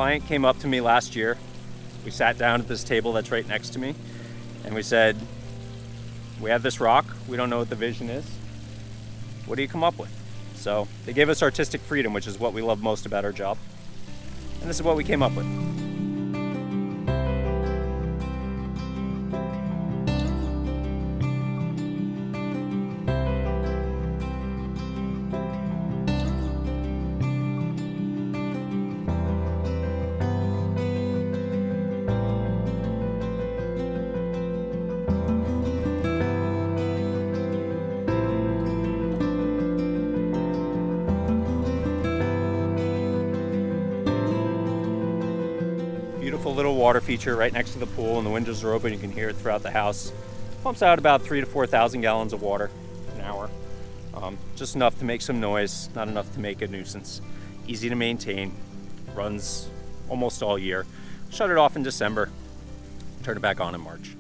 client came up to me last year. We sat down at this table that's right next to me, and we said, we have this rock, we don't know what the vision is. What do you come up with? So they gave us artistic freedom, which is what we love most about our job. And this is what we came up with. Beautiful little water feature right next to the pool, and the windows are open. You can hear it throughout the house. Pumps out about 3,000 to 4,000 gallons of water an hour. Just enough to make some noise, not enough to make a nuisance. Easy to maintain, runs almost all year. Shut it off in December, turn it back on in March.